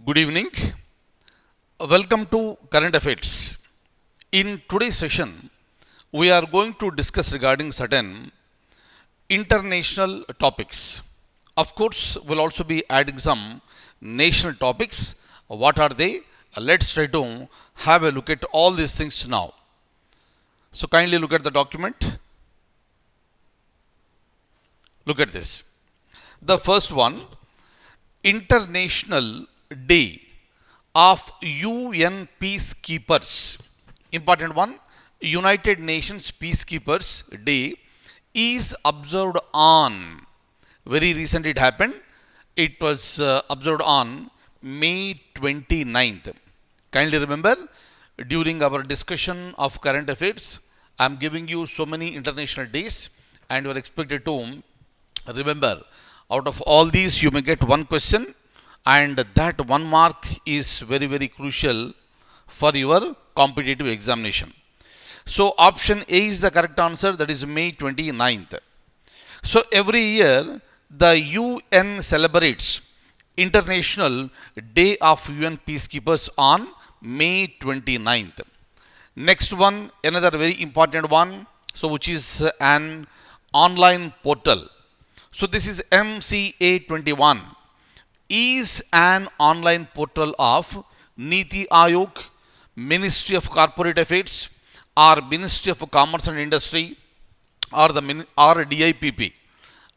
Good evening. Welcome to Current Affairs. In today's session, we are going to discuss regarding certain international topics. Of course, we'll also be adding some national topics. What are they? Let's try to have a look at all these things now. So, kindly look at the document. Look at this. The first one, International Day of UN Peacekeepers. Important one, United Nations Peacekeepers Day is observed on, very recently it happened, it was observed on May 29th. Kindly remember, during our discussion of current affairs, I am giving you so many international days and you are expected to remember. Out of all these, you may get one question, and that one mark is very, very crucial for your competitive examination. So, option A is the correct answer, that is May 29th. So, every year the UN celebrates International Day of UN Peacekeepers on May 29th. Next one, another very important one, so which is an online portal. So, this is MCA 21 is an online portal of Niti Aayog, Ministry of Corporate Affairs, or Ministry of Commerce and Industry, or DIPP.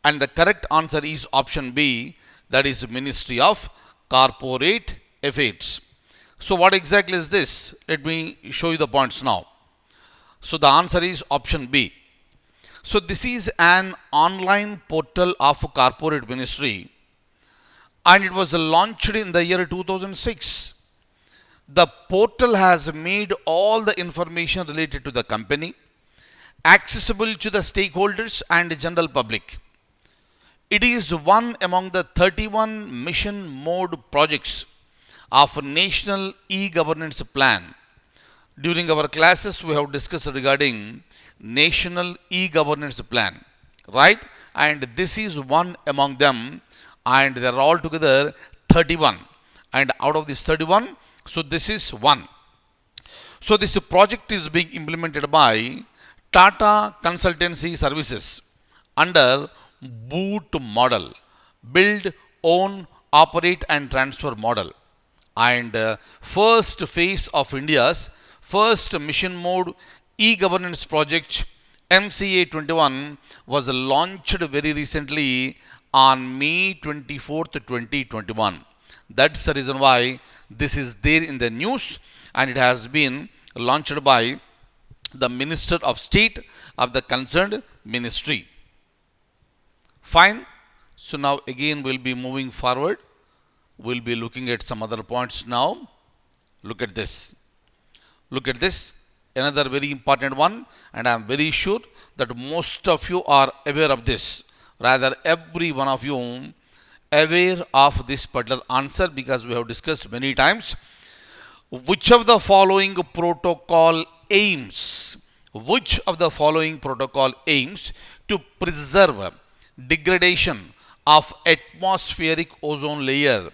And the correct answer is option B, that is Ministry of Corporate Affairs. So, what exactly is this? Let me show you the points now. So, the answer is option B. So, this is an online portal of corporate ministry, and it was launched in the year 2006. The portal has made all the information related to the company accessible to the stakeholders and general public. It is one among the 31 mission mode projects of National E-Governance Plan. During our classes, we have discussed regarding National E-Governance Plan, right? And this is one among them, and they are all together 31. And out of this 31, so this is one. So this project is being implemented by Tata Consultancy Services under BOOT model, build, own, operate and transfer model. And first phase of India's first mission mode e-governance project MCA 21 was launched very recently on May 24th, 2021. That's the reason why this is there in the news, and it has been launched by the Minister of State of the concerned ministry. Fine. So now again we'll be moving forward. We'll be looking at some other points now. Look at this. Look at this. Another very important one, and I am very sure that most of you are aware of this. Rather, every one of you aware of this particular answer, because we have discussed many times. Which of the following protocol aims? Which of the following protocol aims to preserve degradation of atmospheric ozone layer?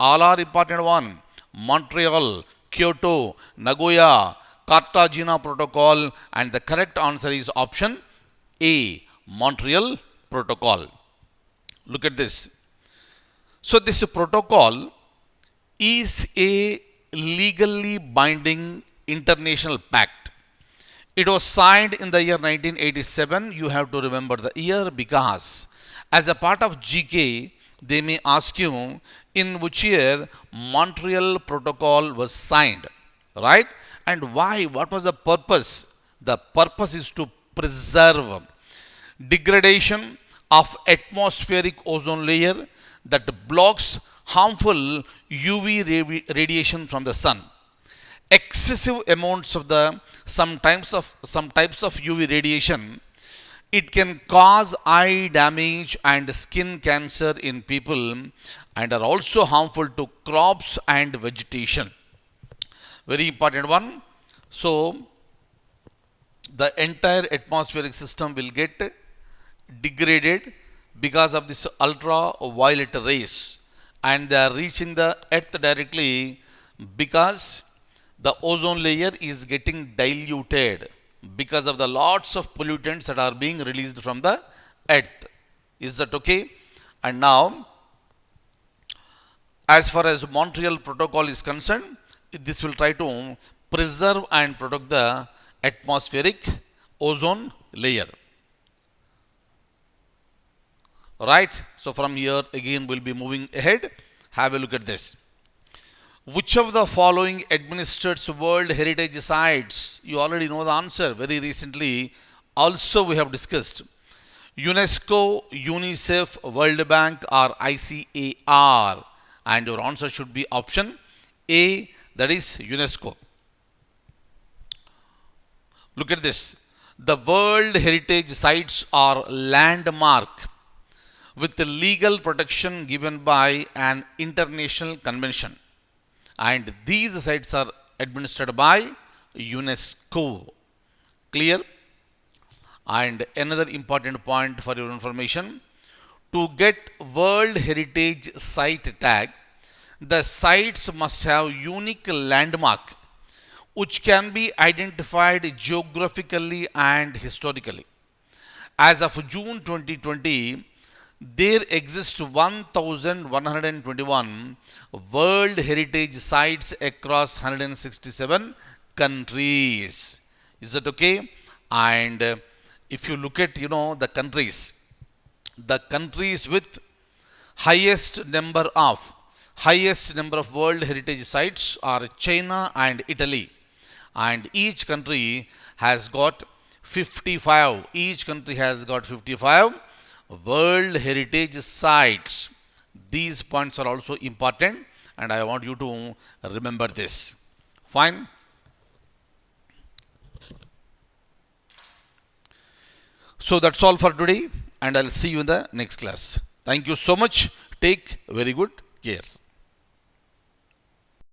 All are important one. Montreal, Kyoto, Nagoya, Cartagena Protocol, and the correct answer is option A, Montreal Protocol. Look at this. So this protocol is a legally binding international pact. It was signed in the year 1987. You have to remember the year, because as a part of GK, they may ask you in which year Montreal Protocol was signed, right? And why? What was the purpose? The purpose is to preserve degradation of atmospheric ozone layer that blocks harmful UV radiation from the sun. Excessive amounts of the some types of UV radiation, it can cause eye damage and skin cancer in people, and are also harmful to crops and vegetation. Very important one. So the entire atmospheric system will get degraded because of this ultraviolet rays, and they are reaching the earth directly because the ozone layer is getting diluted because of the lots of pollutants that are being released from the earth. Is that okay? And now, as far as Montreal Protocol is concerned, this will try to preserve and protect the atmospheric ozone layer. Right? So from here again we'll be moving ahead. Have a look at this. Which of the following administers World Heritage Sites? You already know the answer. Very recently also we have discussed. UNESCO, UNICEF, World Bank or ICAR. And your answer should be option A, that is UNESCO. Look at this. The World Heritage Sites are landmark with the legal protection given by an international convention. And these sites are administered by UNESCO. Clear? And another important point for your information, to get World Heritage Site tag, the sites must have unique landmark which can be identified geographically and historically. As of June 2020, there exist 1,121 World Heritage Sites across 167 countries. Is that okay? And if you look at, the countries with highest number of World Heritage Sites are China and Italy. And each country has got 55. Each country has got 55 World Heritage Sites. These points are also important and I want you to remember this. Fine. So that's all for today and I'll see you in the next class. Thank you so much. Take very good care.